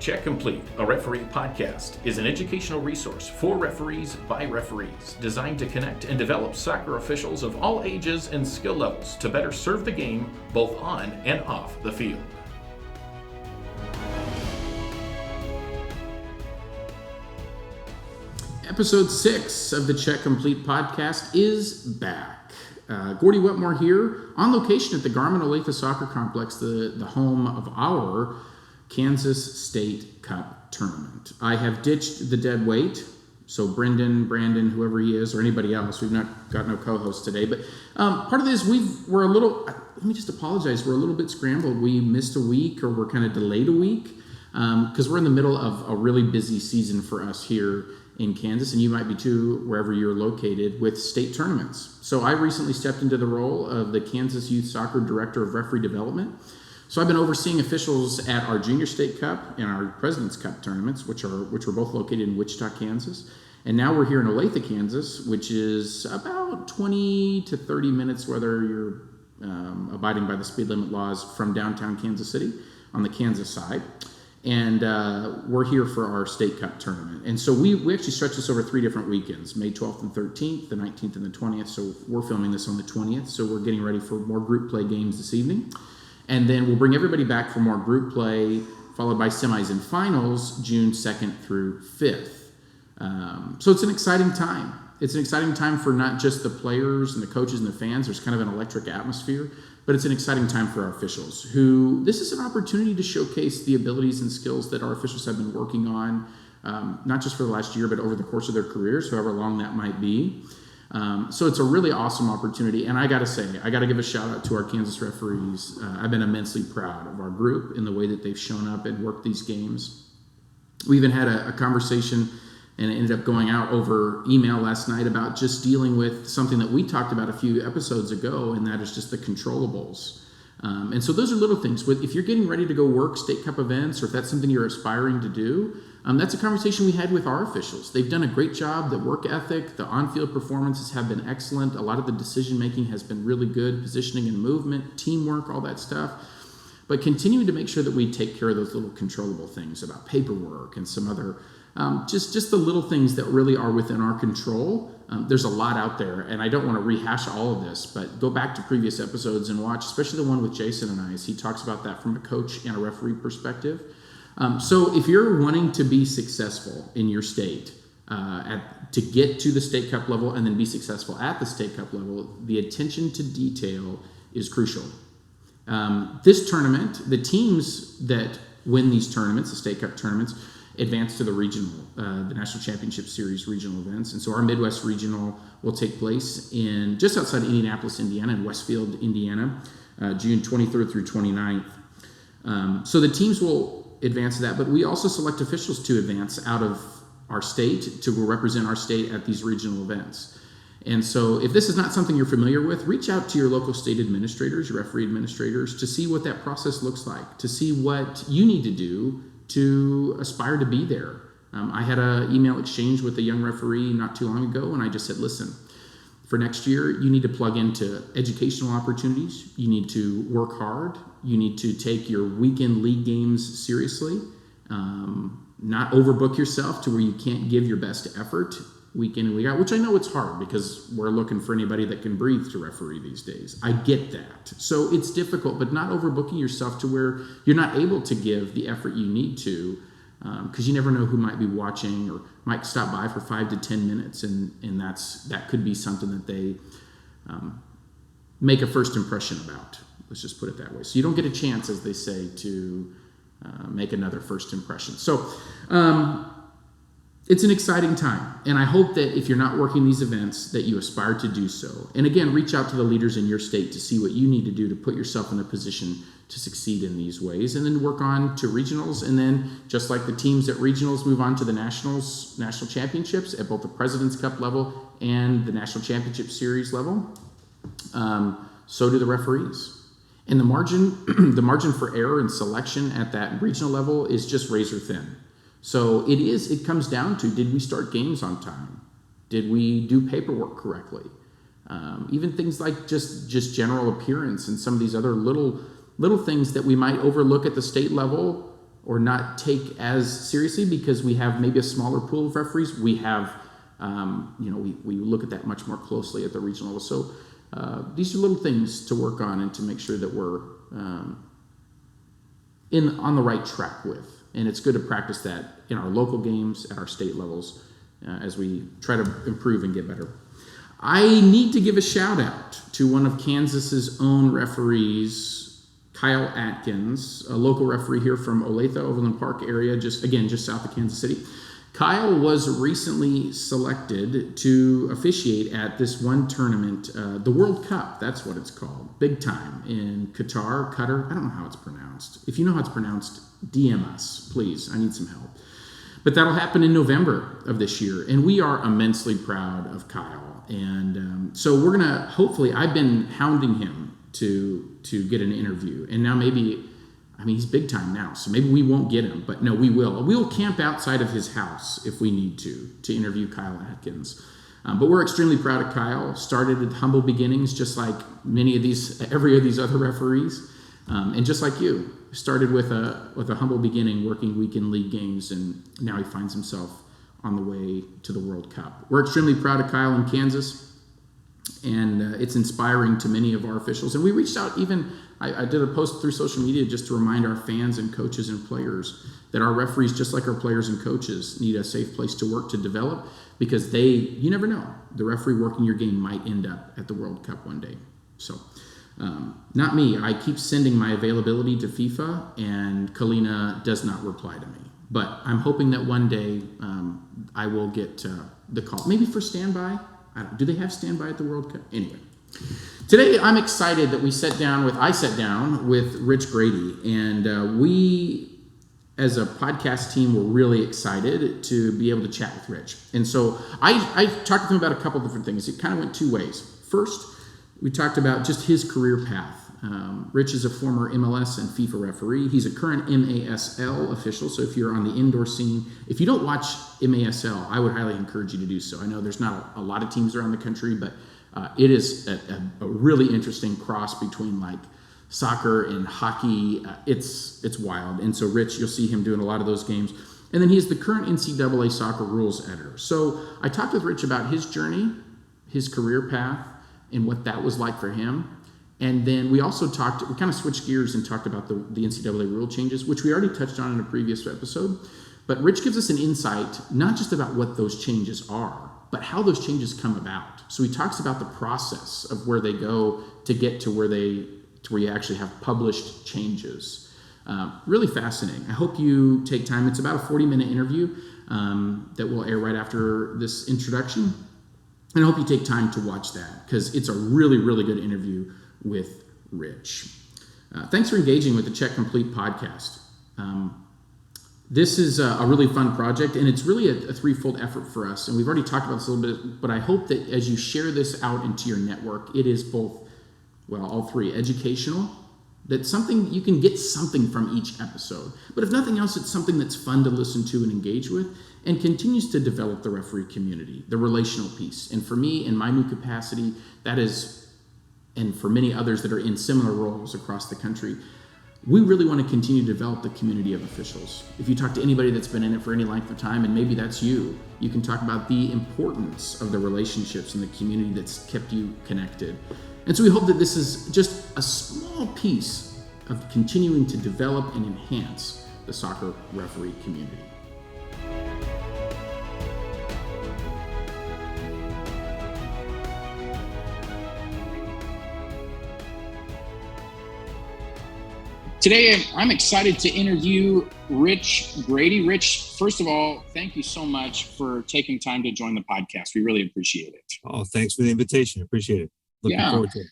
Check Complete, a referee podcast, is an educational resource for referees by referees, designed to connect and develop soccer officials of all ages and skill levels to better serve the game both on and off the field. Episode 6 of the Check Complete podcast is back. Gordie Wetmore here on location at the Garmin-Olathe Soccer Complex, the home of our Kansas State Cup tournament. I have ditched the dead weight, so Brandon, whoever he is, or anybody else. We've not got no co-host today, but part of this, we're a little, let me just apologize, we're a little bit scrambled. We missed a week, or we're kind of delayed a week, because we're in the middle of a really busy season for us here in Kansas, and you might be too, wherever you're located, with state tournaments. So I recently stepped into the role of the Kansas Youth Soccer Director of Referee Development. So I've been overseeing officials at our Junior State Cup and our President's Cup tournaments, which are both located in Wichita, Kansas. And now we're here in Olathe, Kansas, which is about 20 to 30 minutes, whether you're abiding by the speed limit laws, from downtown Kansas City on the Kansas side. And we're here for our State Cup tournament. And so we actually stretch this over 3 different weekends, May 12th and 13th, the 19th and the 20th. So we're filming this on the 20th. So we're getting ready for more group play games this evening. And then we'll bring everybody back for more group play, followed by semis and finals, June 2nd through 5th. So it's an exciting time. It's an exciting time for not just the players and the coaches and the fans. There's kind of an electric atmosphere. But it's an exciting time for our officials, who this is an opportunity to showcase the abilities and skills that our officials have been working on, not just for the last year, but over the course of their careers, however long that might be. So it's a really awesome opportunity. And I got to say, I got to give a shout out to our Kansas referees. I've been immensely proud of our group in the way that they've shown up and worked these games. We even had a conversation, and it ended up going out over email last night, about just dealing with something that we talked about a few episodes ago, and that is just the controllables. And so those are little things. If you're getting ready to go work State Cup events, or if that's something you're aspiring to do, that's a conversation we had with our officials. They've done a great job. The work ethic, the on-field performances have been excellent. A lot of the decision-making has been really good, positioning and movement, teamwork, all that stuff. But continuing to make sure that we take care of those little controllable things about paperwork and some other just the little things that really are within our control. There's a lot out there, and I don't want to rehash all of this, but go back to previous episodes and watch, especially the one with Jason and I, as he talks about that from a coach and a referee perspective. So if you're wanting to be successful in your state, to get to the State Cup level and then be successful at the State Cup level, the attention to detail is crucial. This tournament, the teams that win these tournaments, the State Cup tournaments, advance to the regional, the National Championship Series regional events. And so our Midwest Regional will take place in just outside Indianapolis, Indiana, in Westfield, Indiana, June 23rd through 29th. So the teams will advance to that, but we also select officials to advance out of our state to represent our state at these regional events. And so if this is not something you're familiar with, reach out to your local state administrators, your referee administrators, to see what that process looks like, to see what you need to do to aspire to be there. I had an email exchange with a young referee not too long ago, and I just said, listen, for next year, you need to plug into educational opportunities. You need to work hard. You need to take your weekend league games seriously, not overbook yourself to where you can't give your best effort week in and week out, which I know it's hard because we're looking for anybody that can breathe to referee these days. I get that. So it's difficult, but not overbooking yourself to where you're not able to give the effort you need to, because you never know who might be watching or might stop by for 5 to 10 minutes, and that could be something that they make a first impression about. Let's just put it that way. So you don't get a chance, as they say, to make another first impression. So it's an exciting time, and I hope that if you're not working these events, that you aspire to do so. And again, reach out to the leaders in your state to see what you need to do to put yourself in a position to succeed in these ways, and then work on to regionals, and then just like the teams at regionals move on to the national championships at both the President's Cup level and the National Championship Series level, so do the referees. And the margin for error and selection at that regional level is just razor thin. So it comes down to, did we start games on time? Did we do paperwork correctly? Even things like just general appearance and some of these other little things that we might overlook at the state level or not take as seriously because we have maybe a smaller pool of referees. We have, we look at that much more closely at the regional level. So these are little things to work on and to make sure that we're on the right track with. And it's good to practice that in our local games, at our state levels, as we try to improve and get better. I need to give a shout out to one of Kansas's own referees, Kyle Atkins, a local referee here from Olathe, Overland Park area, just south of Kansas City. Kyle was recently selected to officiate at this one tournament, the World Cup, that's what it's called, big time, in Qatar, I don't know how it's pronounced. If you know how it's pronounced, DM us, please, I need some help. But that'll happen in November of this year, and we are immensely proud of Kyle. And so we're going to, hopefully, I've been hounding him to get an interview, and now maybe, he's big time now, so maybe we won't get him, but no, we will. We will camp outside of his house if we need to interview Kyle Atkins. But we're extremely proud of Kyle. Started at humble beginnings, just like every of these other referees. And just like you, started with a humble beginning, working weekend league games, and now he finds himself on the way to the World Cup. We're extremely proud of Kyle in Kansas, and it's inspiring to many of our officials. And we reached out I did a post through social media just to remind our fans and coaches and players that our referees, just like our players and coaches, need a safe place to work, to develop, because you never know. The referee working your game might end up at the World Cup one day. So, not me. I keep sending my availability to FIFA, and Kalina does not reply to me. But I'm hoping that one day I will get the call. Maybe for standby. Do they have standby at the World Cup? Anyway. Today, I'm excited that I sat down with Rich Grady, and we, as a podcast team, were really excited to be able to chat with Rich. And so I talked to him about a couple different things. It kind of went two ways. First, we talked about just his career path. Rich is a former MLS and FIFA referee. He's a current MASL official, so if you're on the indoor scene, if you don't watch MASL, I would highly encourage you to do so. I know there's not a lot of teams around the country, but it is a really interesting cross between like soccer and hockey. It's wild. And so Rich, you'll see him doing a lot of those games. And then he is the current Ncaa soccer rules editor. So I talked with Rich about his journey, his career path, and what that was like for him. And then we also we kind of switched gears and talked about the NCAA rule changes, which we already touched on in a previous episode. But Rich gives us an insight, not just about what those changes are, but how those changes come about. So he talks about the process of where they go to get to where you actually have published changes. Really fascinating. I hope you take time. It's about a 40-minute interview that will air right after this introduction. And I hope you take time to watch that, because it's a really, really good interview with Rich. Thanks for engaging with the Check Complete podcast. This is a really fun project, and it's really a threefold effort for us. And we've already talked about this a little bit, but I hope that as you share this out into your network, it is both, all three, educational, that you can get something from each episode. But if nothing else, it's something that's fun to listen to and engage with, and continues to develop the referee community, the relational piece. And for me, in my new capacity, that is, and for many others that are in similar roles across the country, we really want to continue to develop the community of officials. If you talk to anybody that's been in it for any length of time, and maybe that's you can talk about the importance of the relationships and the community that's kept you connected. And so we hope that this is just a small piece of continuing to develop and enhance the soccer referee community. Today, I'm excited to interview Rich Grady. Rich, first of all, thank you so much for taking time to join the podcast. We really appreciate it. Oh, thanks for the invitation. Appreciate it. Looking forward to it.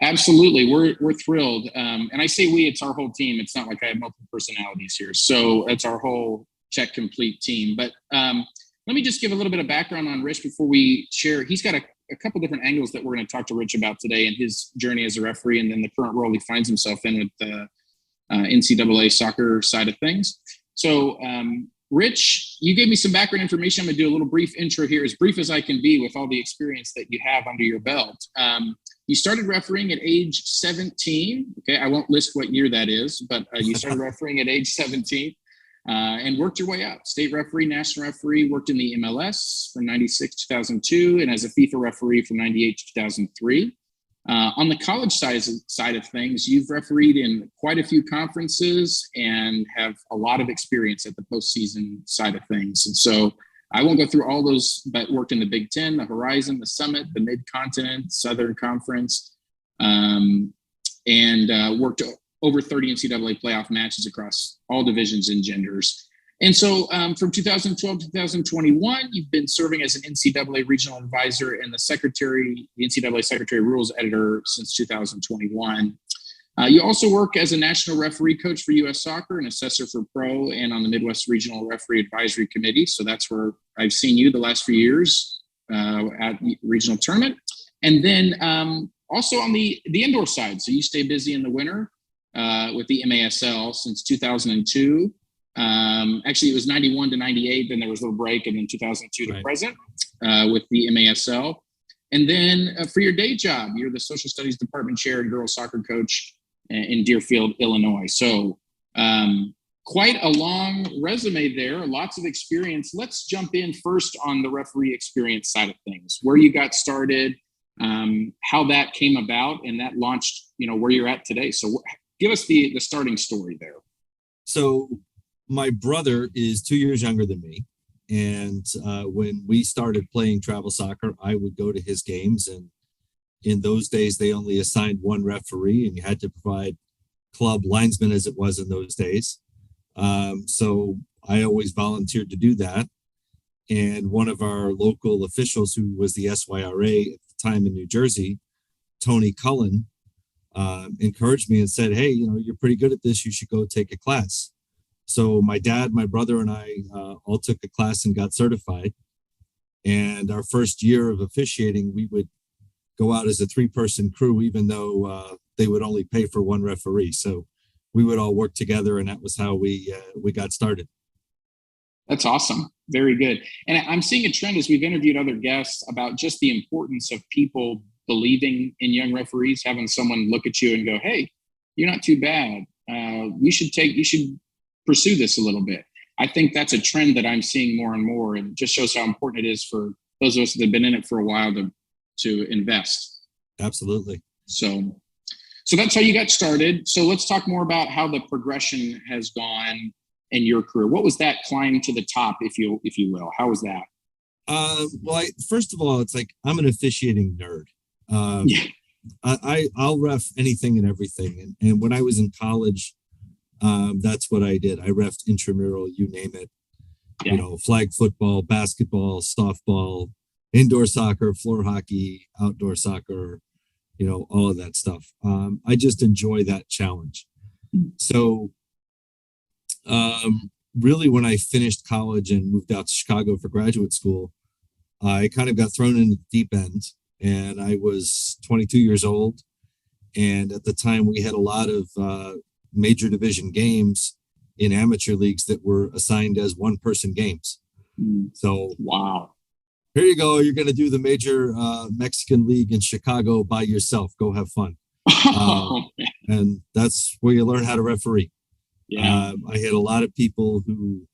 Absolutely. We're thrilled. And I say we, it's our whole team. It's not like I have multiple personalities here. So it's our whole Check Complete team. But let me just give a little bit of background on Rich before we share. He's got a couple different angles that we're going to talk to Rich about today, and his journey as a referee, and then the current role he finds himself in with the NCAA soccer side of things. So, Rich, you gave me some background information. I'm going to do a little brief intro here, as brief as I can be with all the experience that you have under your belt. you started refereeing at age 17. Okay, I won't list what year that is, but you started refereeing at age 17 and worked your way up. State referee, national referee, worked in the MLS from 96 to 2002, and as a FIFA referee from 98 to 2003. On the college side of things, you've refereed in quite a few conferences and have a lot of experience at the postseason side of things. And so I won't go through all those, but worked in the Big Ten, the Horizon, the Summit, the Mid-Continent, Southern Conference, and worked over 30 NCAA playoff matches across all divisions and genders. And so from 2012 to 2021, you've been serving as an NCAA regional advisor and the NCAA secretary rules editor since 2021. You also work as a national referee coach for U.S. Soccer, an assessor for pro, and on the Midwest Regional Referee Advisory Committee. So that's where I've seen you the last few years at regional tournament. And then also on the indoor side. So you stay busy in the winter with the MASL since 2002. Actually, it was 91 to 98. Then there was a little break, and then 2002 to present with the MASL. And then for your day job, you're the social studies department chair and girls soccer coach in Deerfield, Illinois. So quite a long resume there, lots of experience. Let's jump in first on the referee experience side of things, where you got started, how that came about, and that launched, where you're at today. So give us the starting story there. So my brother is 2 years younger than me. And when we started playing travel soccer, I would go to his games. And in those days, they only assigned one referee, and you had to provide club linesmen as it was in those days. So I always volunteered to do that. And one of our local officials, who was the SYRA at the time in New Jersey, Tony Cullen, encouraged me and said, "Hey, you're pretty good at this. You should go take a class." So my dad, my brother, and I all took a class and got certified. And our first year of officiating, we would go out as a 3-person crew, even though they would only pay for one referee. So we would all work together, and that was how we got started. That's awesome. Very good. And I'm seeing a trend as we've interviewed other guests about just the importance of people believing in young referees, having someone look at you and go, "Hey, you're not too bad. You should pursue this a little bit." I think that's a trend that I'm seeing more and more, and just shows how important it is for those of us that have been in it for a while to invest. Absolutely. So that's how you got started. So let's talk more about how the progression has gone in your career. What was that climb to the top, if you will? How was that? Well, first of all, it's like I'm an officiating nerd. I'll ref anything and everything. And when I was in college, that's what I did. I refed intramural, you name it, flag football, basketball, softball, indoor soccer, floor hockey, outdoor soccer, all of that stuff. I just enjoy that challenge. So, really, when I finished college and moved out to Chicago for graduate school, I kind of got thrown into the deep end, and I was 22 years old. And at the time, we had a lot of major division games in amateur leagues that were assigned as 1-person games. So, wow. Here you go. You're going to do the major Mexican league in Chicago by yourself. Go have fun. And that's where you learn how to referee. Yeah. I had a lot of people who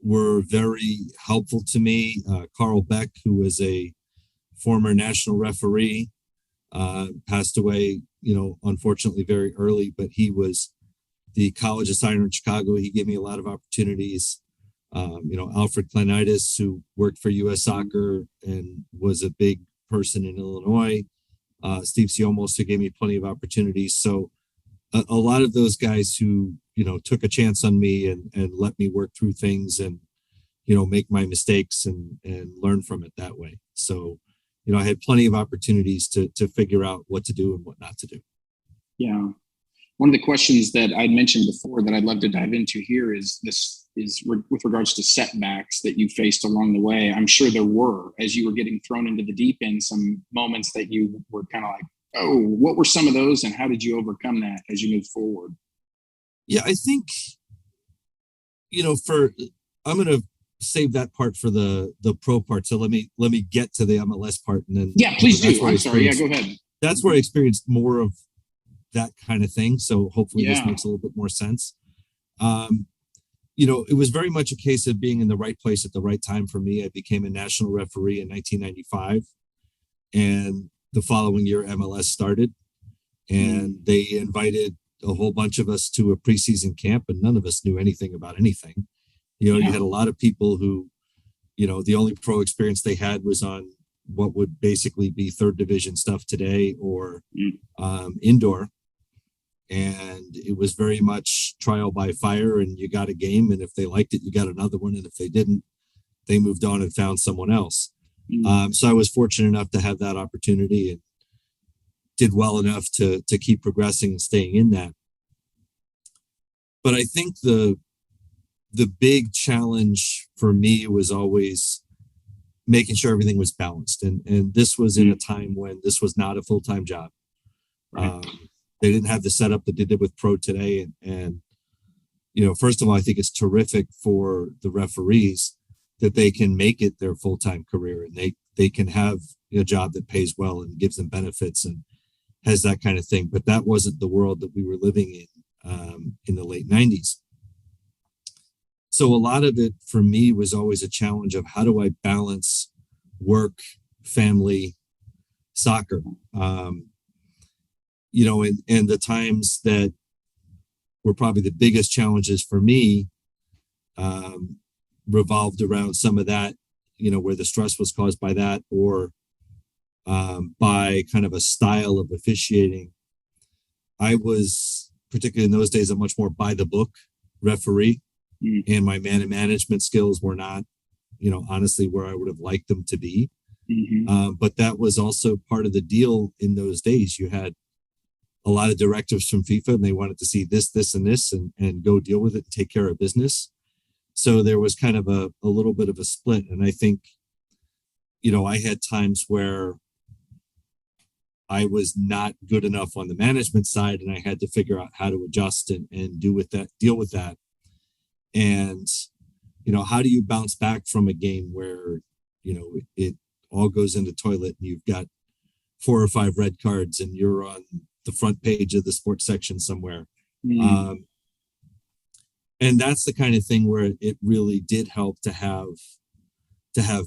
were very helpful to me. Carl Beck, who was a former national referee, passed away, unfortunately very early, but he was the college assigner in Chicago. He gave me a lot of opportunities. Alfred Kleinaitis, who worked for U.S. Soccer and was a big person in Illinois. Steve Siomos, who gave me plenty of opportunities. So a lot of those guys who, took a chance on me and let me work through things and, make my mistakes and learn from it that way. So, I had plenty of opportunities to figure out what to do and what not to do. Yeah. One of the questions that I'd mentioned before that I'd love to dive into here is with regards to setbacks that you faced along the way. I'm sure there were, as you were getting thrown into the deep end, some moments that you were kind of like, oh, what were some of those, and how did you overcome that as you moved forward? Yeah, I think, I'm going to save that part for the pro part. So let me get to the MLS part, and then please do. I'm sorry. Yeah, go ahead. that's where I experienced more of that kind of thing. So hopefully this makes a little bit more sense. It was very much a case of being in the right place at the right time for me. I became a national referee in 1995, and the following year MLS started, and they invited a whole bunch of us to a preseason camp, and none of us knew anything about anything. You had a lot of people who, the only pro experience they had was on what would basically be third division stuff today or indoor. And it was very much trial by fire, and you got a game, and if they liked it, you got another one. And if they didn't, they moved on and found someone else. So I was fortunate enough to have that opportunity and did well enough to keep progressing and staying in that. But I think the big challenge for me was always making sure everything was balanced. And this was in a time when this was not a full-time job. Right. They didn't have the setup that they did with pro today. And first of all, I think it's terrific for the referees that they can make it their full-time career, and they can have a job that pays well and gives them benefits and has that kind of thing. But that wasn't the world that we were living in the late 90s. So a lot of it for me was always a challenge of how do I balance work, family, soccer, and the times that were probably the biggest challenges for me revolved around some of that, where the stress was caused by that or by kind of a style of officiating. I was, particularly in those days, a much more by the book referee, and my man management skills were not, honestly, where I would have liked them to be. But that was also part of the deal in those days. You had a lot of directives from FIFA, and they wanted to see this, this, and this, and go deal with it and take care of business. So there was kind of a little bit of a split. And I think, I had times where I was not good enough on the management side, and I had to figure out how to adjust and deal with that. And, how do you bounce back from a game where, it all goes into toilet and you've got 4 or 5 red cards and you're on the front page of the sports section somewhere. And that's the kind of thing where it really did help to have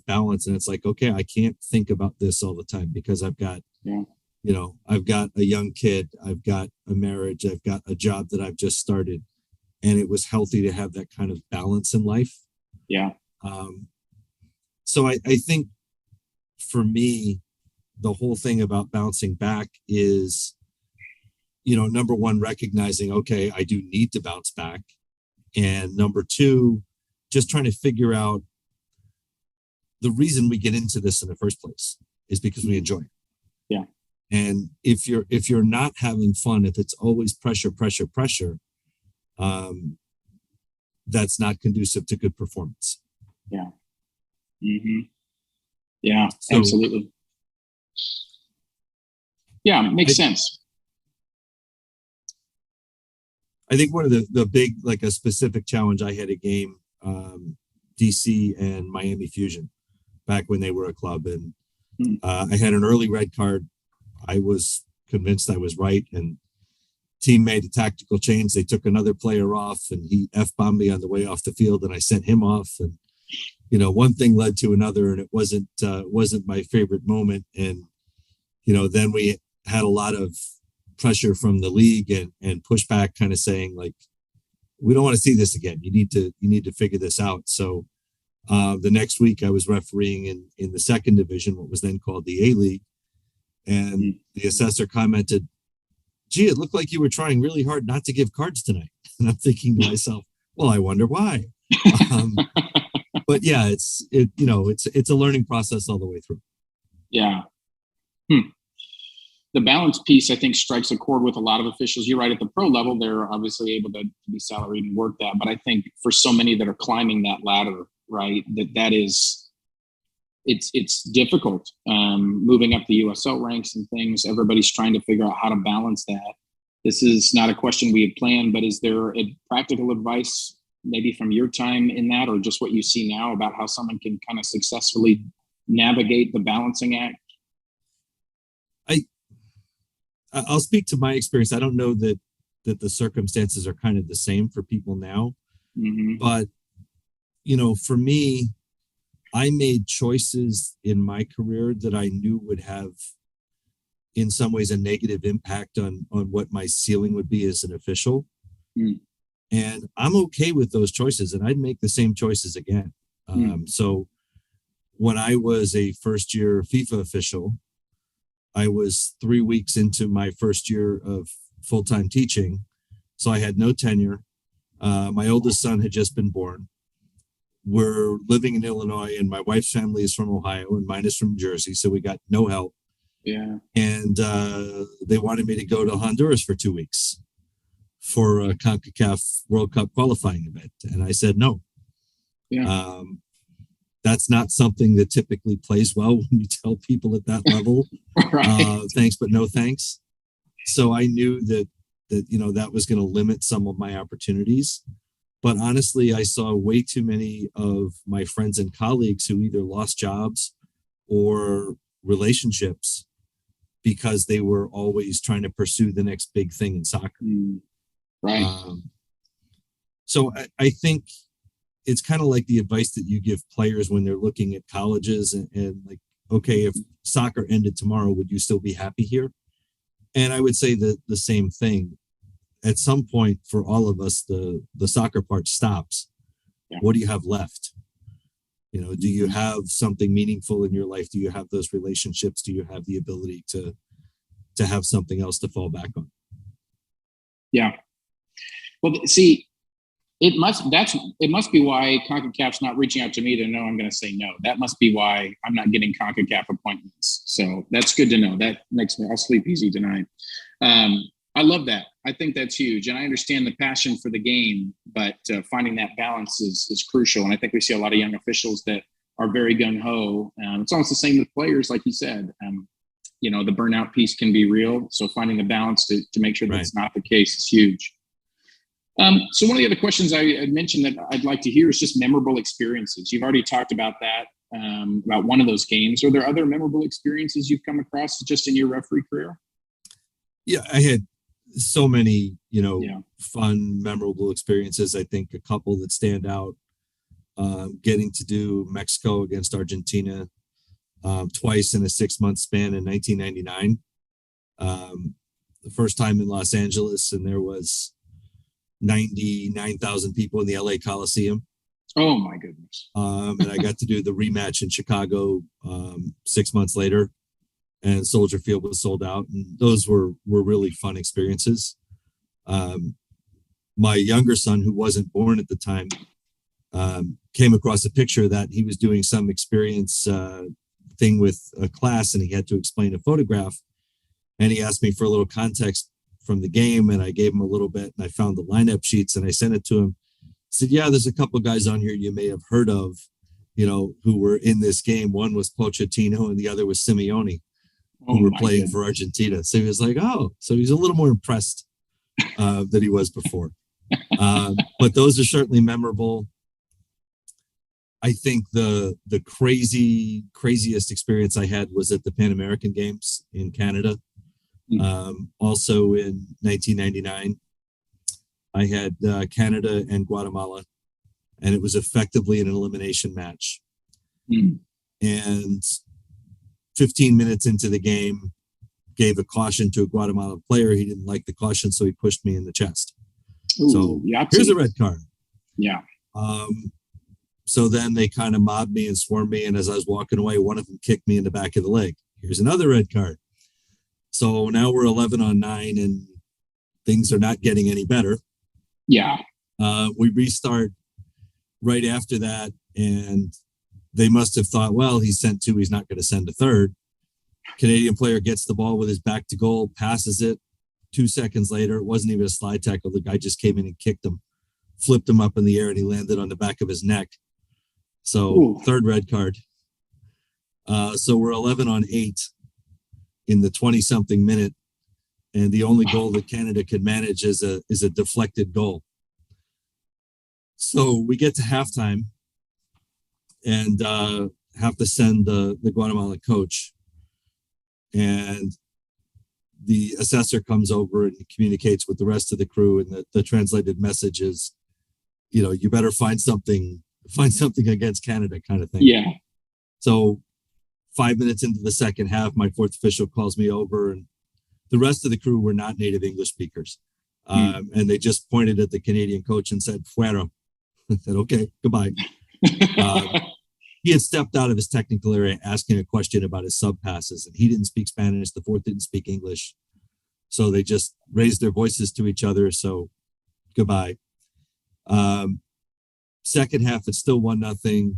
balance. And it's like, okay, I can't think about this all the time because I've got, I've got a young kid, I've got a marriage, I've got a job that I've just started. And it was healthy to have that kind of balance in life. Yeah. So I think for me, the whole thing about bouncing back is, number one, recognizing, okay, I do need to bounce back. And number two, just trying to figure out the reason we get into this in the first place is because we enjoy it. Yeah. And if you're not having fun, if it's always pressure, that's not conducive to good performance. Yeah. Yeah, so, absolutely. Yeah, makes sense. I think one of the big, like a specific challenge I had a game, DC and Miami Fusion back when they were a club. And I had an early red card. I was convinced I was right. And team made a tactical change. They took another player off and he F-bombed me on the way off the field and I sent him off. And, one thing led to another and it wasn't my favorite moment. And, then we had a lot of pressure from the league and pushback kind of saying like, we don't want to see this again. You need to figure this out. So the next week I was refereeing in the second division, what was then called the A-League. And the assessor commented, gee, it looked like you were trying really hard not to give cards tonight. And I'm thinking to myself, well, I wonder why. But yeah, it's a learning process all the way through. Yeah. The balance piece, I think, strikes a chord with a lot of officials. You're right, at the pro level, they're obviously able to be salaried and work that. But I think for so many that are climbing that ladder, right, that is, it's difficult. Moving up the USL ranks and things, everybody's trying to figure out how to balance that. This is not a question we had planned, but is there a practical advice maybe from your time in that, or just what you see now about how someone can kind of successfully navigate the balancing act? I'll speak to my experience. I don't know that the circumstances are kind of the same for people now, but for me, I made choices in my career that I knew would have, in some ways, a negative impact on what my ceiling would be as an official. And I'm okay with those choices, and I'd make the same choices again. So when I was a first year FIFA official, I was 3 weeks into my first year of full-time teaching. So I had no tenure. My oldest son had just been born. We're living in Illinois, and my wife's family is from Ohio and mine is from Jersey. So we got no help. Yeah. And they wanted me to go to Honduras for 2 weeks for a CONCACAF World Cup qualifying event. And I said, no. Yeah. That's not something that typically plays well when you tell people at that level, Right. Thanks, but no thanks. So I knew that that was going to limit some of my opportunities. But honestly, I saw way too many of my friends and colleagues who either lost jobs or relationships because they were always trying to pursue the next big thing in soccer. Right. So I think it's kind of like the advice that you give players when they're looking at colleges and like, okay, if soccer ended tomorrow, would you still be happy here? And I would say the same thing. At some point for all of us, the soccer part stops. Yeah. What do you have left? Do you have something meaningful in your life? Do you have those relationships? Do you have the ability to have something else to fall back on? Yeah. Well, see, it must be why CONCACAF's not reaching out to me to know I'm going to say no. That must be why I'm not getting CONCACAF appointments. So that's good to know. That makes me, I'll sleep easy tonight. I love that. I think that's huge. And I understand the passion for the game, but finding that balance is crucial. And I think we see a lot of young officials that are very gung-ho. It's almost the same with players, like you said. The burnout piece can be real. So finding the balance to make sure that's not the case is huge. So one of the other questions I had mentioned that I'd like to hear is just memorable experiences. You've already talked about that, about one of those games. Are there other memorable experiences you've come across just in your referee career? Yeah, I had so many, fun, memorable experiences. I think a couple that stand out, getting to do Mexico against Argentina twice in a 6-month span in 1999. The first time in Los Angeles, and there was 99,000 people in the LA Coliseum. Oh my goodness. And I got to do the rematch in Chicago 6 months later, and Soldier Field was sold out. And those were really fun experiences. My younger son, who wasn't born at the time, came across a picture that he was doing some experience thing with a class, and he had to explain a photograph. And he asked me for a little context from the game, and I gave him a little bit, and I found the lineup sheets and I sent it to him. I said, yeah, there's a couple guys on here you may have heard of, who were in this game. One was Pochettino and the other was Simeone, who were playing for Argentina. So he was like, oh, so he's a little more impressed than he was before. But those are certainly memorable. I think the craziest experience I had was at the Pan American Games in Canada. Also in 1999, I had Canada and Guatemala, and it was effectively an elimination match. And 15 minutes into the game, gave a caution to a Guatemala player. He didn't like the caution, so he pushed me in the chest. Ooh, so here's a red card. Yeah. So then they kind of mobbed me and swarmed me, and as I was walking away, one of them kicked me in the back of the leg. Here's another red card. So now we're 11 on 9, and things are not getting any better. Yeah. We restart right after that, and they must have thought, well, he's sent 2, he's not going to send a third. Canadian player gets the ball with his back to goal, passes it. 2 seconds later, it wasn't even a slide tackle. The guy just came in and kicked him, flipped him up in the air, and he landed on the back of his neck. So Ooh. Third red card. So we're 11 on 8 in the 20-something minute, and the only goal that Canada could manage is a deflected goal. So we get to halftime and have to send the Guatemala coach, and the assessor comes over and communicates with the rest of the crew, and the translated message is, you better find something against Canada, kind of thing. Yeah. So 5 minutes into the second half, my fourth official calls me over, and the rest of the crew were not native English speakers. And they just pointed at the Canadian coach and said, "Fuera." I said, "Okay, goodbye." He had stepped out of his technical area asking a question about his sub passes, and he didn't speak Spanish. The fourth didn't speak English. So they just raised their voices to each other. So goodbye. Second half, it's still 1-0.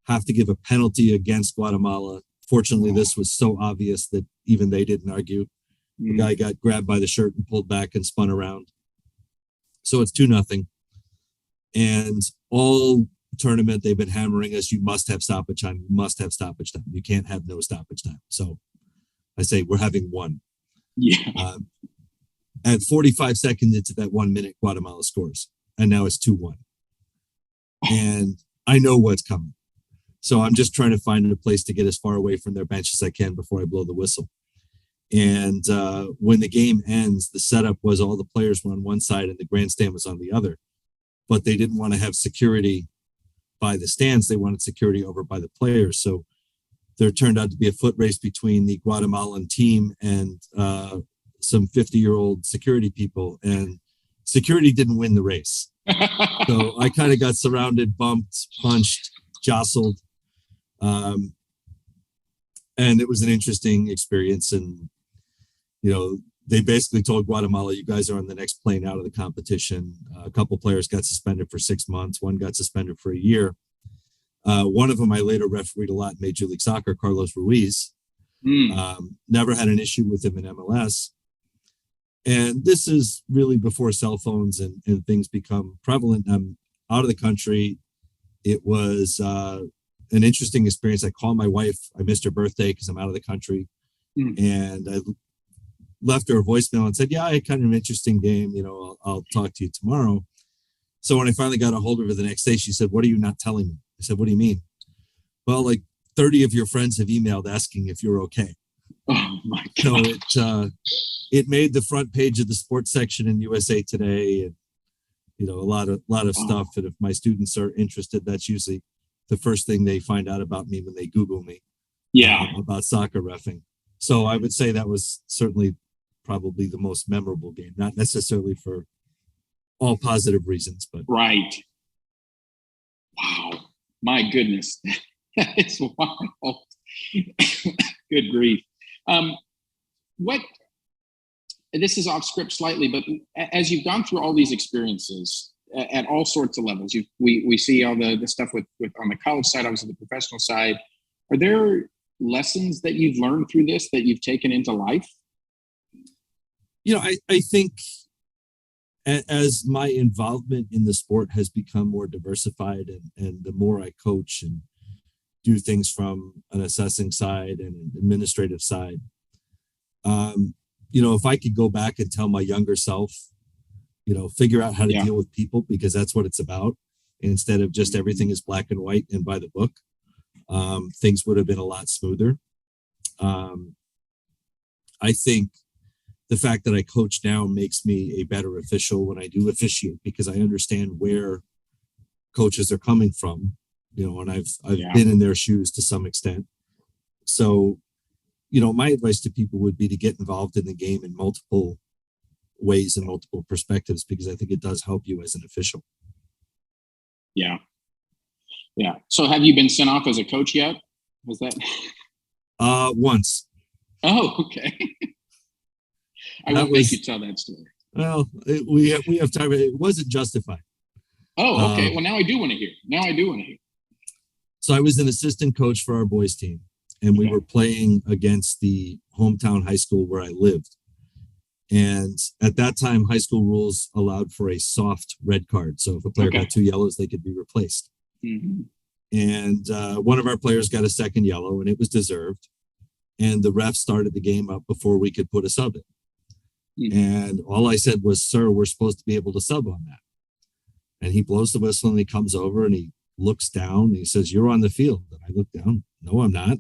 Have to give a penalty against Guatemala. Fortunately, this was so obvious that even they didn't argue. The guy got grabbed by the shirt and pulled back and spun around. So it's 2-0. And all tournament, they've been hammering us, you must have stoppage time. You must have stoppage time. You can't have no stoppage time. So I say we're having one. Yeah. At 45 seconds into that 1 minute, Guatemala scores. And now it's 2-1. And I know what's coming. So I'm just trying to find a place to get as far away from their bench as I can before I blow the whistle. And when the game ends, the setup was all the players were on one side and the grandstand was on the other. But they didn't want to have security by the stands. They wanted security over by the players. So there turned out to be a foot race between the Guatemalan team and some 50-year-old security people. And security didn't win the race. So I kind of got surrounded, bumped, punched, jostled. And it was an interesting experience. And, they basically told Guatemala, you guys are on the next plane out of the competition. A couple players got suspended for 6 months. One got suspended for a year. One of them I later refereed a lot in Major League Soccer, Carlos Ruiz. Never had an issue with him in MLS. And this is really before cell phones and things become prevalent. I'm out of the country. It was an interesting experience. I called my wife. I missed her birthday because I'm out of the country. And I left her a voicemail and said, yeah, I had kind of an interesting game. I'll talk to you tomorrow. So when I finally got a hold of her the next day, she said, what are you not telling me? I said, what do you mean? Well, like 30 of your friends have emailed asking if you're okay. Oh my God. So it made the front page of the sports section in USA Today, and a lot of stuff. And if my students are interested, that's usually the first thing they find out about me when they Google me. Yeah. About soccer reffing. So I would say that was certainly probably the most memorable game, not necessarily for all positive reasons, but right. Wow. My goodness. That is wild. Good grief. This is off script slightly, but as you've gone through all these experiences at all sorts of levels, we see all the stuff with on the college side, obviously the professional side. Are there lessons that you've learned through this that you've taken into life? I think as my involvement in the sport has become more diversified, and the more I coach and do things from an assessing side and an administrative side, if I could go back and tell my younger self, figure out how to deal with people, because that's what it's about, instead of just everything is black and white and by the book, things would have been a lot smoother. I think the fact that I coach now makes me a better official when I do officiate, because I understand where coaches are coming from, and I've been in their shoes to some extent. So, my advice to people would be to get involved in the game in multiple ways and multiple perspectives, because I think it does help you as an official. Yeah. Yeah. So have you been sent off as a coach yet? Was that? Once. Oh, okay. I won't make you tell that story. Well, we have time. It wasn't justified. Oh, okay. Well, now I do want to hear. So I was an assistant coach for our boys team, and we were playing against the hometown high school where I lived. And at that time, high school rules allowed for a soft red card. So if a player got 2 yellows, they could be replaced. Mm-hmm. And one of our players got a second yellow, and it was deserved. And the ref started the game up before we could put a sub in. And all I said was, sir, we're supposed to be able to sub on that. And he blows the whistle and he comes over and he looks down and he says, you're on the field. And I look down. No, I'm not.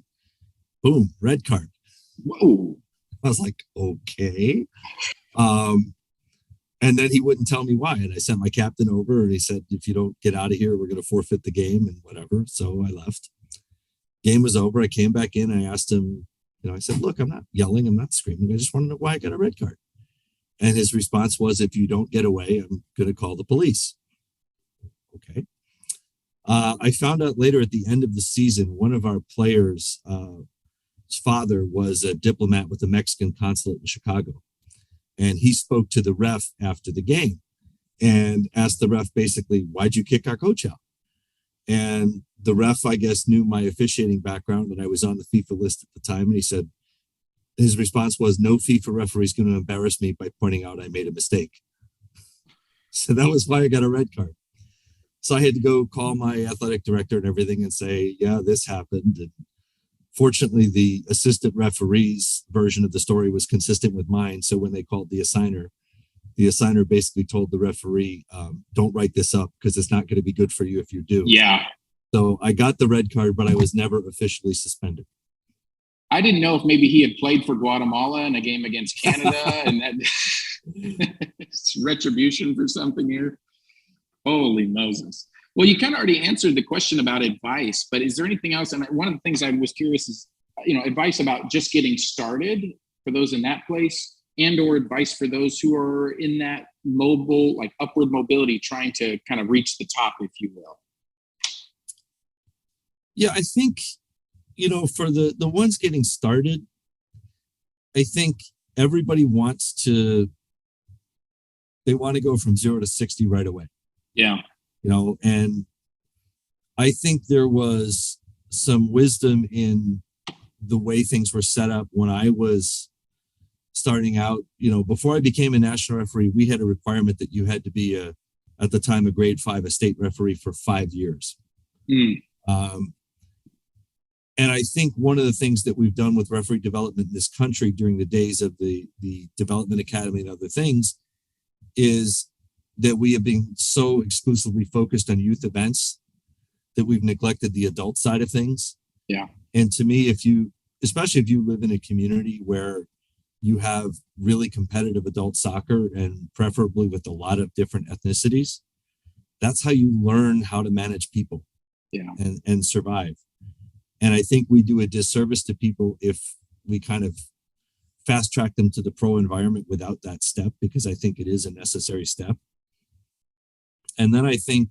Boom, red card. Whoa. I was like, okay. And then he wouldn't tell me why. And I sent my captain over and he said, if you don't get out of here, we're going to forfeit the game and whatever. So I left. Game was over. I came back in. I asked him, I said, look, I'm not yelling. I'm not screaming. I just want to know why I got a red card. And his response was, if you don't get away, I'm going to call the police. Okay. I found out later at the end of the season, one of our players' father was a diplomat with the Mexican consulate in Chicago. And he spoke to the ref after the game and asked the ref basically, why'd you kick our coach out? And the ref, I guess, knew my officiating background and I was on the FIFA list at the time. And he said, his response was, no FIFA referee is going to embarrass me by pointing out I made a mistake. So that was why I got a red card. So I had to go call my athletic director and everything and say, yeah, this happened. And fortunately, the assistant referee's version of the story was consistent with mine. So when they called the assigner basically told the referee, don't write this up because it's not going to be good for you if you do. Yeah. So I got the red card, but I was never officially suspended. I didn't know if maybe he had played for Guatemala in a game against Canada and that retribution for something here. Holy Moses. Well, you kind of already answered the question about advice, but is there anything else? And one of the things I was curious is, advice about just getting started for those in that place and or advice for those who are in that mobile, like upward mobility, trying to kind of reach the top, if you will. Yeah, I think, for the ones getting started, I think everybody they want to go from 0 to 60 right away. Yeah. And I think there was some wisdom in the way things were set up when I was starting out. Before I became a national referee, we had a requirement that you had to be at the time, a grade 5, a state referee for 5 years. And I think one of the things that we've done with referee development in this country during the days of the Development Academy and other things is that we have been so exclusively focused on youth events that we've neglected the adult side of things. Yeah. And to me, especially if you live in a community where you have really competitive adult soccer and preferably with a lot of different ethnicities, that's how you learn how to manage people and survive. And I think we do a disservice to people if we kind of fast track them to the pro environment without that step, because I think it is a necessary step. And then I think,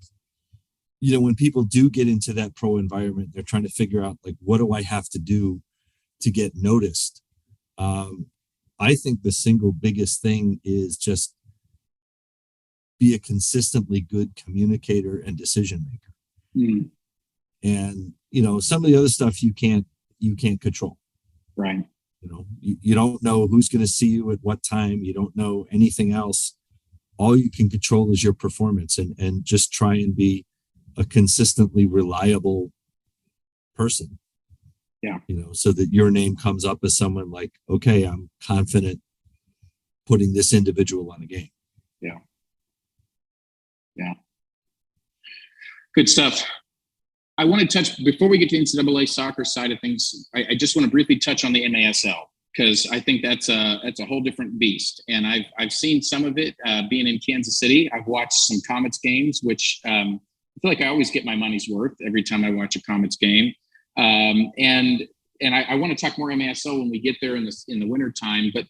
when people do get into that pro environment, they're trying to figure out, like, what do I have to do to get noticed? I think the single biggest thing is just be a consistently good communicator and decision maker. Mm. And, some of the other stuff you can't control. Right. You don't know who's going to see you at what time. You don't know anything else. All you can control is your performance and just try and be a consistently reliable person. Yeah. So that your name comes up as someone like, okay, I'm confident putting this individual on a game. Yeah. Yeah. Good stuff. I want to touch, before we get to NCAA soccer side of things, I just want to briefly touch on the MASL, because I think that's a whole different beast. And I've seen some of it being in Kansas City. I've watched some Comets games, which I feel like I always get my money's worth every time I watch a Comets game. And I want to talk more MASL when we get there in the winter time. But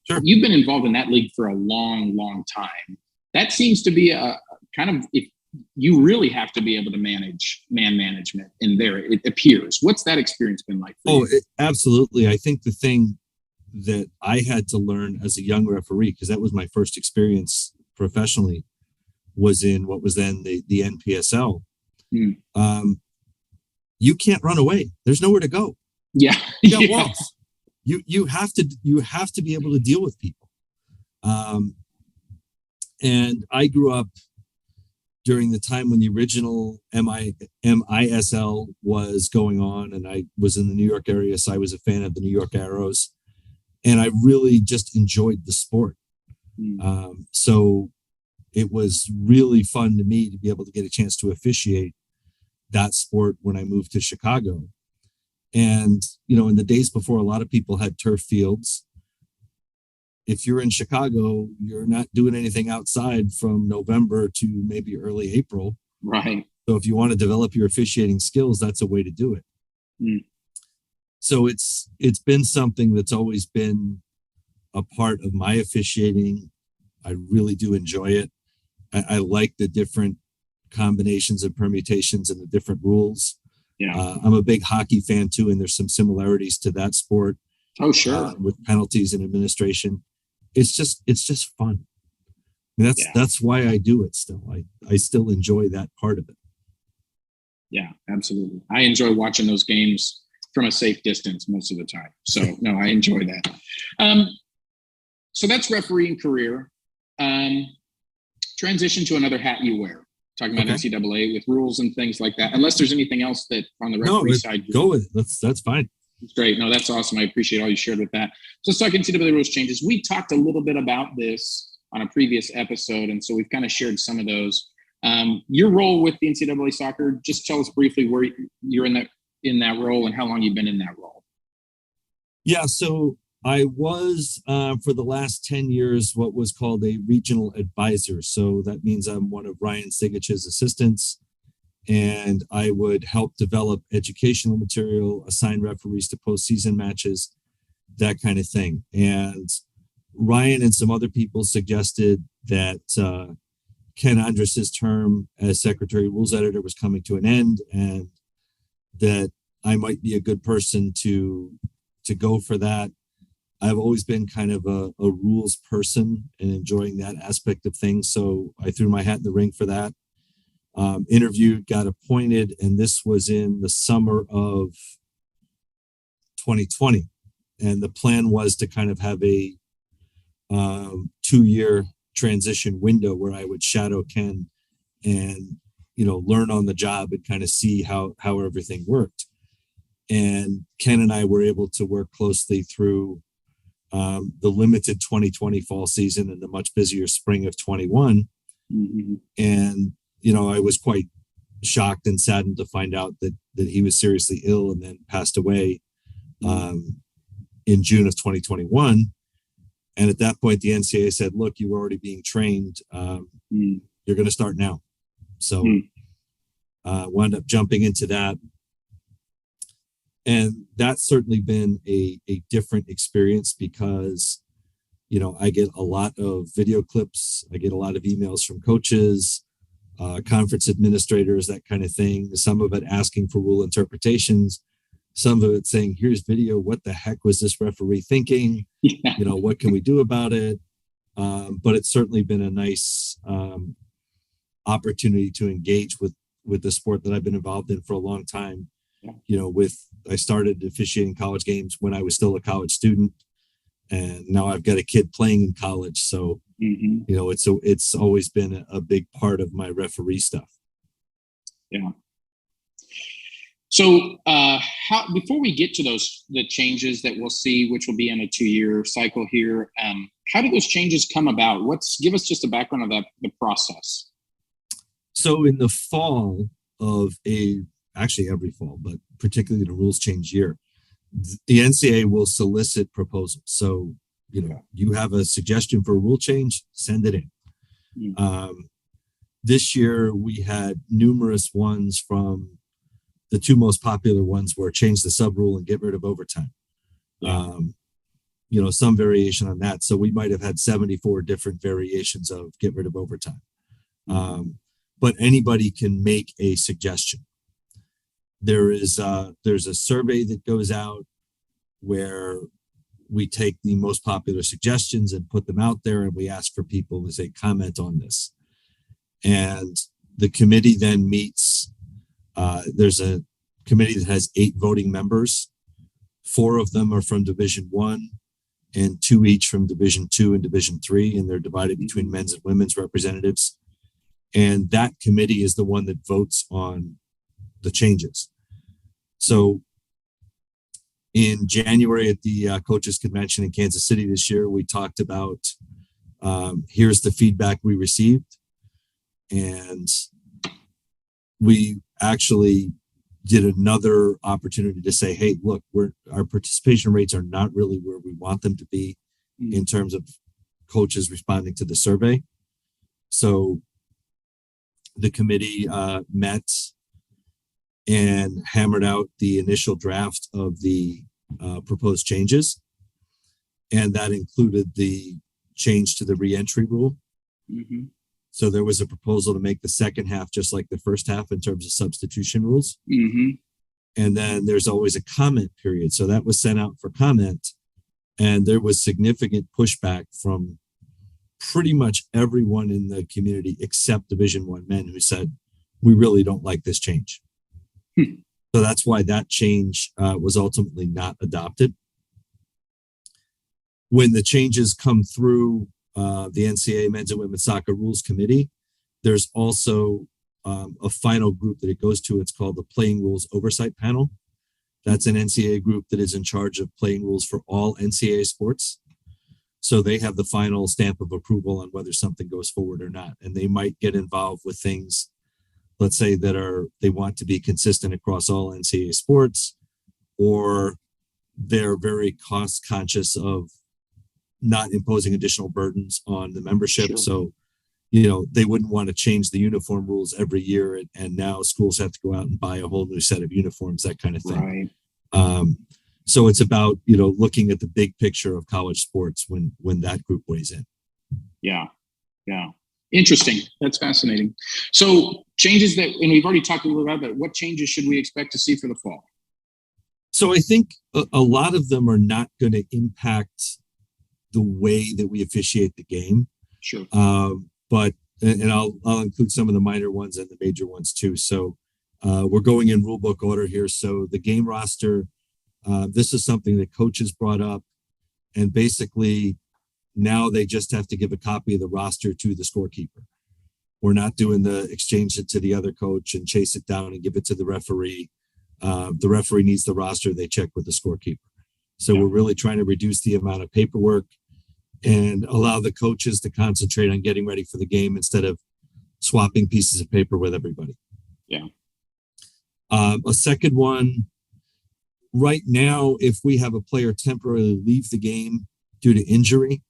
Sure. You've been involved in that league for a long, long time. That seems to be a kind of, if you really have to be able to manage man management in there, it appears. What's that experience been like for you? Absolutely. I think the thing that I had to learn as a young referee, because that was my first experience professionally, was in what was then the NPSL. You can't run away. There's nowhere to go. Yeah. You got walls. You have to be able to deal with people. And I grew up during the time when the original MISL was going on, and I was in the New York area, so I was a fan of the New York Arrows, and I really just enjoyed the sport. So it was really fun to me to be able to get a chance to officiate that sport when I moved to Chicago. And, in the days before, a lot of people had turf fields. if you're in Chicago, you're not doing anything outside from November to maybe early April. Right. So if you want to develop your officiating skills, that's a way to do it. Mm. So it's been something that's always been a part of my officiating. I really do enjoy it. I like the different combinations and permutations and the different rules. Yeah. I'm a big hockey fan too, and there's some similarities to that sport. Oh, sure. With penalties and administration. It's just fun. I mean, that's why I do it still. I still enjoy that part of it. Yeah, absolutely. I enjoy watching those games from a safe distance most of the time. So no, I enjoy that. So that's refereeing career. Transition to another hat you wear. Talking about NCAA with rules and things like that. Unless there's anything else that on the referee side. Go with it. That's fine. Great. No, that's awesome. I appreciate all you shared with that. So let's talk NCAA rules changes. We talked a little bit about this on a previous episode, and so we've kind of shared some of those. Your role with the NCAA soccer, just tell us briefly where you're in that role and how long you've been in that role. Yeah, so I was for the last 10 years what was called a regional advisor. So that means I'm one of Ryan Sigich's assistants, and I would help develop educational material, assign referees to postseason matches, that kind of thing. And Ryan and some other people suggested that Ken Andrus's term as Secretary Rules Editor was coming to an end, and that I might be a good person to go for that. I've always been kind of a rules person and enjoying that aspect of things. So I threw my hat in the ring for that. Interviewed, got appointed, and this was in the summer of 2020. And the plan was to kind of have a 2-year transition window where I would shadow Ken and, learn on the job and kind of see how everything worked. And Ken and I were able to work closely through the limited 2020 fall season and the much busier spring of 21. Mm-hmm. And, I was quite shocked and saddened to find out that he was seriously ill and then passed away in June of 2021. And at that point, the NCAA said, look, you were already being trained. You're going to start now. So wound up jumping into that. And that's certainly been a different experience because, I get a lot of video clips. I get a lot of emails from coaches, conference administrators, that kind of thing. Some of it asking for rule interpretations. Some of it saying, here's video. What the heck was this referee thinking? Yeah. What can we do about it? But it's certainly been a nice opportunity to engage with the sport that I've been involved in for a long time. Yeah. I started officiating college games when I was still a college student, and now I've got a kid playing in college. So, it's always been a big part of my referee stuff. Yeah. So, before we get to the changes that we'll see, which will be in a 2-year cycle here, how did those changes come about? Give us just a background of the process. So in the fall of actually every fall, but particularly the rules change year, the NCAA will solicit proposals. So, you have a suggestion for a rule change, send it in. Mm-hmm. This year we had numerous ones. From the two most popular ones were change the sub rule and get rid of overtime. Yeah. Some variation on that. So we might have had 74 different variations of get rid of overtime. Mm-hmm. But anybody can make a suggestion. There's a survey that goes out where we take the most popular suggestions and put them out there, and we ask for people to say comment on this. And the committee then meets. There's a committee that has 8 voting members. 4 of them are from Division 1 and 2 each from Division 2 and Division 3, and they're divided between men's and women's representatives. And that committee is the one that votes on the changes. So in January at the coaches convention in Kansas City this year, we talked about here's the feedback we received. And we actually did another opportunity to say, hey, look, our participation rates are not really where we want them to be. in terms of coaches responding to the survey. So the committee met and hammered out the initial draft of the proposed changes. And that included the change to the reentry rule. Mm-hmm. So there was a proposal to make the second half just like the first half in terms of substitution rules. Mm-hmm. And then there's always a comment period. So that was sent out for comment. And there was significant pushback from pretty much everyone in the community except Division I men who said, we really don't like this change. So that's why that change was ultimately not adopted. When the changes come through the Ncaa Men's and Women's Soccer Rules Committee, there's also a final group that it goes to. It's called the Playing Rules Oversight Panel. That's an Ncaa group that is in charge of playing rules for all Ncaa sports. So they have the final stamp of approval on whether something goes forward or not. And they might get involved with things, let's say, they want to be consistent across all Ncaa sports, or they're very cost conscious of not imposing additional burdens on the membership. Sure. So, they wouldn't want to change the uniform rules every year. And now schools have to go out and buy a whole new set of uniforms, that kind of thing. Right. So it's about, looking at the big picture of college sports when that group weighs in. Yeah. Yeah. Interesting. That's fascinating. So changes and we've already talked a little about that. What changes should we expect to see for the fall? So I think a lot of them are not going to impact the way that we officiate the game. Sure. But I'll include some of the minor ones and the major ones too. So we're going in rule book order here. So the game roster, this is something that coaches brought up, and basically now they just have to give a copy of the roster to the scorekeeper. We're not doing the exchange it to the other coach and chase it down and give it to the referee. The referee needs the roster. They check with the scorekeeper. So we're really trying to reduce the amount of paperwork and allow the coaches to concentrate on getting ready for the game instead of swapping pieces of paper with everybody. Yeah. A second one, right now, if we have a player temporarily leave the game due to injury,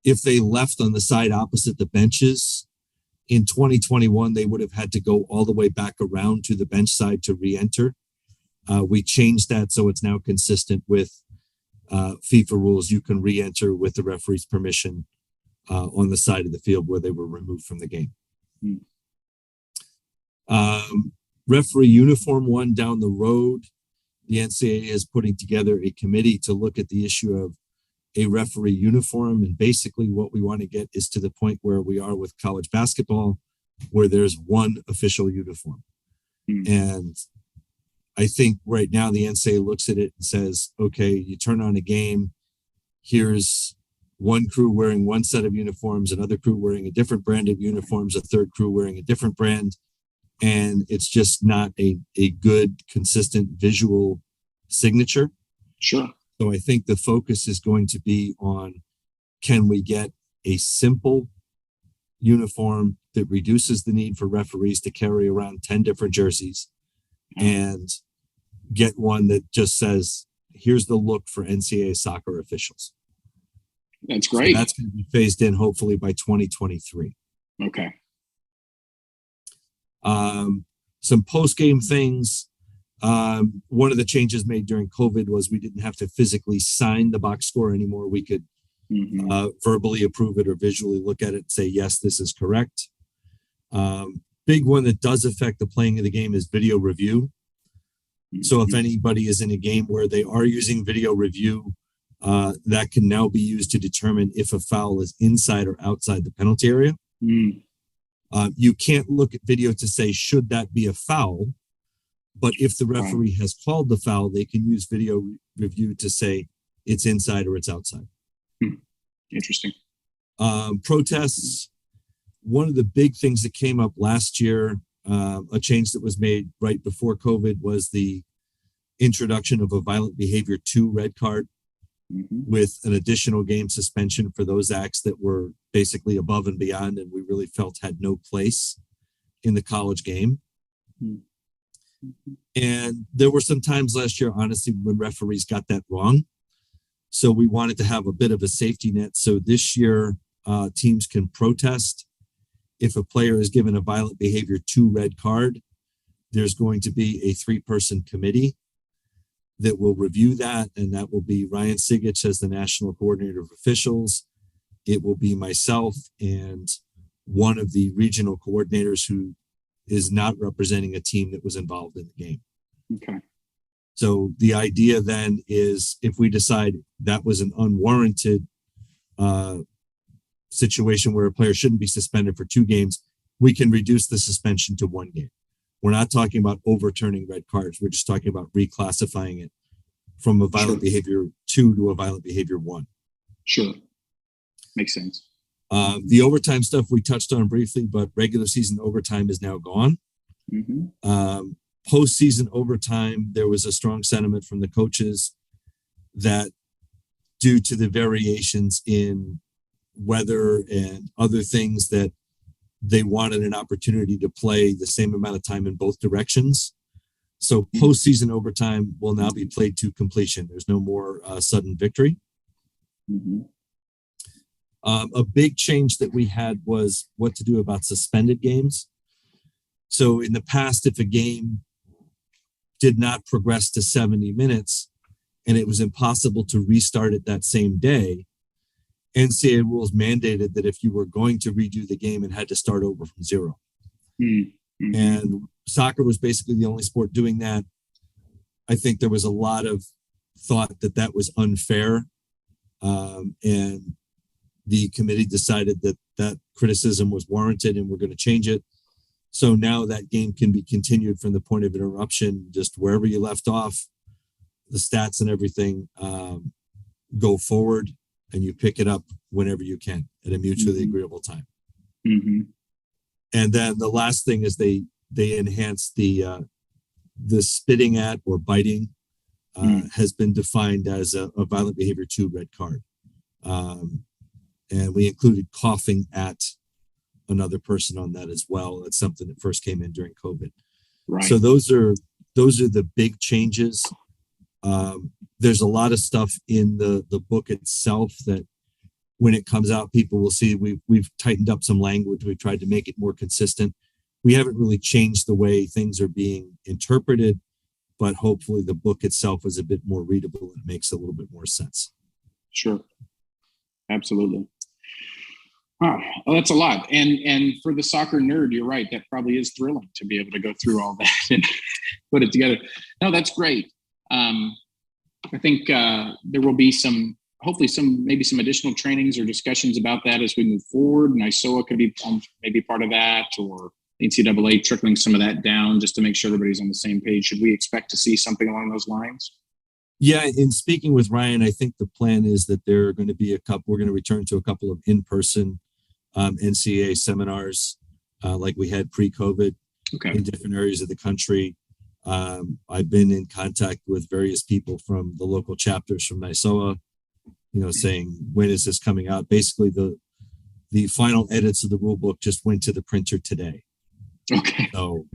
if they left on the side opposite the benches, in 2021, they would have had to go all the way back around to the bench side to re-enter. We changed that so it's now consistent with FIFA rules. You can re-enter with the referee's permission on the side of the field where they were removed from the game. Referee uniform one down the road, the NCAA is putting together a committee to look at the issue of a referee uniform. And basically what we want to get is to the point where we are with college basketball, where there's one official uniform. And I think right now the NCAA looks at it and says, okay, you turn on a game, here's one crew wearing one set of uniforms, another crew wearing a different brand of uniforms, a third crew wearing a different brand. And it's just not a good, consistent visual signature. Sure. So I think the focus is going to be on, can we get a simple uniform that reduces the need for referees to carry around 10 different jerseys, and get one that just says, here's the look for NCAA soccer officials. That's great. So that's going to be phased in hopefully by 2023. Okay. Some post-game things. One of the changes made during COVID was we didn't have to physically sign the box score anymore. We could verbally approve it or visually look at it and say, yes, this is correct. Big one that does affect the playing of the game is video review. So if anybody is in a game where they are using video review, that can now be used to determine if a foul is inside or outside the penalty area. You can't look at video to say, should that be a foul? But if the referee has called the foul, they can use video review to say it's inside or it's outside. Interesting. Protests. One of the big things that came up last year, a change that was made right before COVID, was the introduction of a violent behavior 2 red card with an additional game suspension for those acts that were basically above and beyond and we really felt had no place in the college game. And there were some times last year, honestly, when referees got that wrong. So we wanted to have a bit of a safety net. So this year, teams can protest. If a player is given a violent behavior 2 red card, there's going to be a 3-person committee that will review that, and that will be Ryan Sigich as the national coordinator of officials. It will be myself and one of the regional coordinators who is not representing a team that was involved in the game. Okay. So the idea then is if we decide that was an unwarranted situation where a player shouldn't be suspended for 2 games, we can reduce the suspension to 1 game. We're not talking about overturning red cards. We're just talking about reclassifying it from a violent behavior 2 to a violent behavior 1. Sure. Makes sense. The overtime stuff we touched on briefly, but regular season overtime is now gone. Mm-hmm. Postseason overtime, there was a strong sentiment from the coaches that due to the variations in weather and other things that they wanted an opportunity to play the same amount of time in both directions. So postseason overtime will now be played to completion. There's no more sudden victory. Mm-hmm. A big change that we had was what to do about suspended games. So in the past, if a game did not progress to 70 minutes and it was impossible to restart it that same day, NCAA rules mandated that if you were going to redo the game, it had to start over from 0. Mm-hmm. And soccer was basically the only sport doing that. I think there was a lot of thought that that was unfair. And the committee decided that that criticism was warranted and we're going to change it. So now that game can be continued from the point of interruption, just wherever you left off, the stats and everything go forward, and you pick it up whenever you can at a mutually agreeable time. Mm-hmm. And then the last thing is they enhance the spitting at or biting has been defined as a violent behavior 2 red card. And we included coughing at another person on that as well. That's something that first came in during COVID. Right. So those are the big changes. There's a lot of stuff in the book itself that when it comes out, people will see we've tightened up some language. We've tried to make it more consistent. We haven't really changed the way things are being interpreted, but hopefully the book itself is a bit more readable and makes a little bit more sense. Sure. Absolutely. Wow. Well, that's a lot. And for the soccer nerd, you're right. That probably is thrilling to be able to go through all that and put it together. No, that's great. I think there will be hopefully maybe some additional trainings or discussions about that as we move forward. And NCAA could be maybe part of that, or NCAA trickling some of that down just to make sure everybody's on the same page. Should we expect to see something along those lines? Yeah, in speaking with Ryan, I think the plan is that there are going to be we're going to return to a couple of in-person NCAA seminars like we had pre-COVID in different areas of the country. I've been in contact with various people from the local chapters from Ncaa, saying, when is this coming out? Basically, the final edits of the rule book just went to the printer today. Okay. So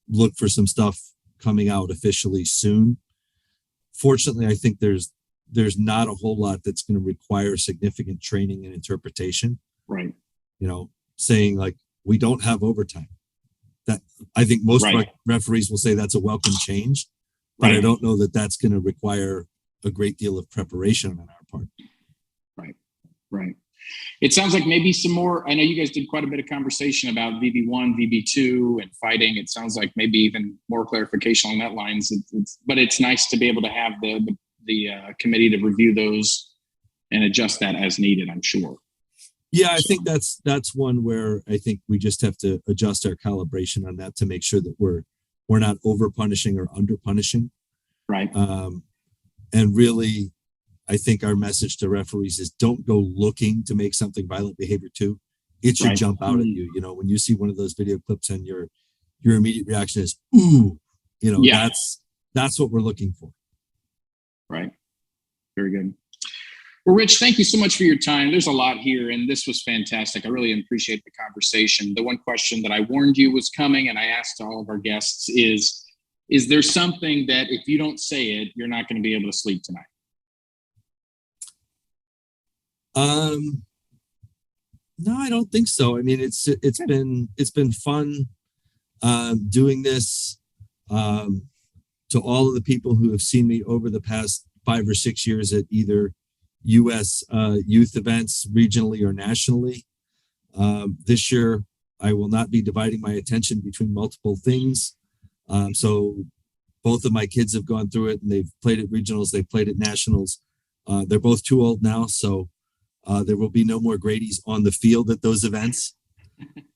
look for some stuff coming out officially soon. Fortunately, I think there's not a whole lot that's going to require significant training and interpretation. Right. Saying like, we don't have overtime. That I think most referees will say that's a welcome change, but I don't know that that's going to require a great deal of preparation on our part. Right. It sounds like maybe some more. I know you guys did quite a bit of conversation about VB1, VB2, and fighting. It sounds like maybe even more clarification on that lines. But it's nice to be able to have the committee to review those and adjust that as needed, I'm sure. Yeah, I think that's one where I think we just have to adjust our calibration on that to make sure that we're not over punishing or under punishing. Right. And really, I think our message to referees is don't go looking to make something violent behavior 2. It should jump out at you. When you see one of those video clips and your immediate reaction is, ooh, that's what we're looking for. Right. Very good. Well, Rich, thank you so much for your time. There's a lot here, and this was fantastic. I really appreciate the conversation. The one question that I warned you was coming, and I asked all of our guests is there something that if you don't say it, you're not going to be able to sleep tonight? No, I don't think so. I mean, it's been fun doing this. To all of the people who have seen me over the past 5 or 6 years at either U.S. Youth events, regionally or nationally. This year, I will not be dividing my attention between multiple things. So both of my kids have gone through it, and they've played at regionals, they've played at nationals. They're both too old now, so there will be no more Grady's on the field at those events.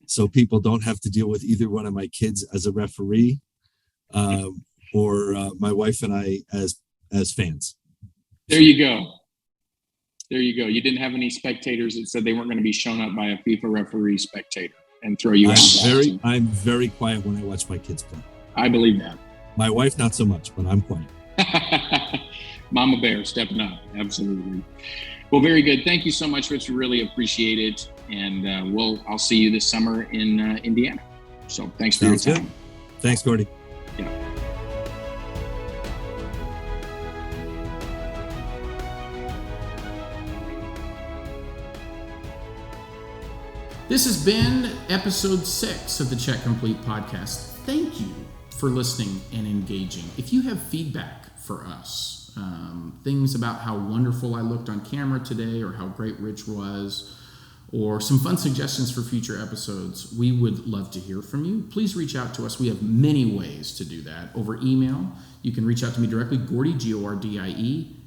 So people don't have to deal with either one of my kids as a referee, or my wife and I as fans. There you go. There you go. You didn't have any spectators that said they weren't going to be shown up by a FIFA referee spectator and throw you out. I'm very quiet when I watch my kids play. I believe that. My wife, not so much, but I'm quiet. Mama Bear stepping up. Absolutely. Well, very good. Thank you so much, Rich. We really appreciate it. And I'll see you this summer in Indiana. So thanks for your time. Good. Thanks, Gordie. Yeah. This has been episode 6 of the Check Complete podcast. Thank you for listening and engaging. If you have feedback for us, things about how wonderful I looked on camera today, or how great Rich was, or some fun suggestions for future episodes, we would love to hear from you. Please reach out to us. We have many ways to do that. Over email, you can reach out to me directly, Gordie, Gordie,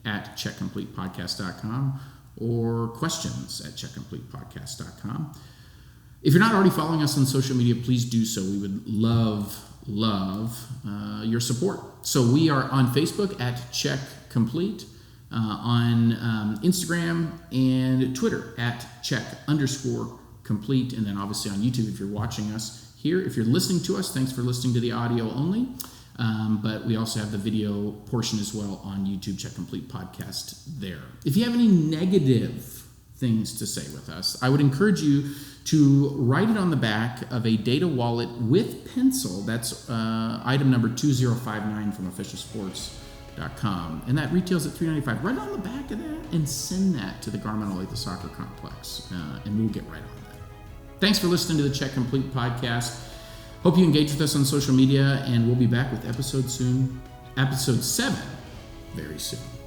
at checkcompletepodcast.com, or questions at checkcompletepodcast.com. If you're not already following us on social media, please do so. We would love your support. So we are on Facebook at Check Complete, on Instagram and Twitter at Check_Complete, and then obviously on YouTube if you're watching us here. If you're listening to us, thanks for listening to the audio only. But we also have the video portion as well on YouTube, Check Complete Podcast there. If you have any negative things to say with us, I would encourage you to write it on the back of a data wallet with pencil. That's item number 2059 from officialsports.com. And that retails at $3.95. Write it on the back of that and send that to the Garmin Olathe Soccer Complex, and we'll get right on that. Thanks for listening to the Check Complete podcast. Hope you engage with us on social media, and we'll be back with episode 7 very soon.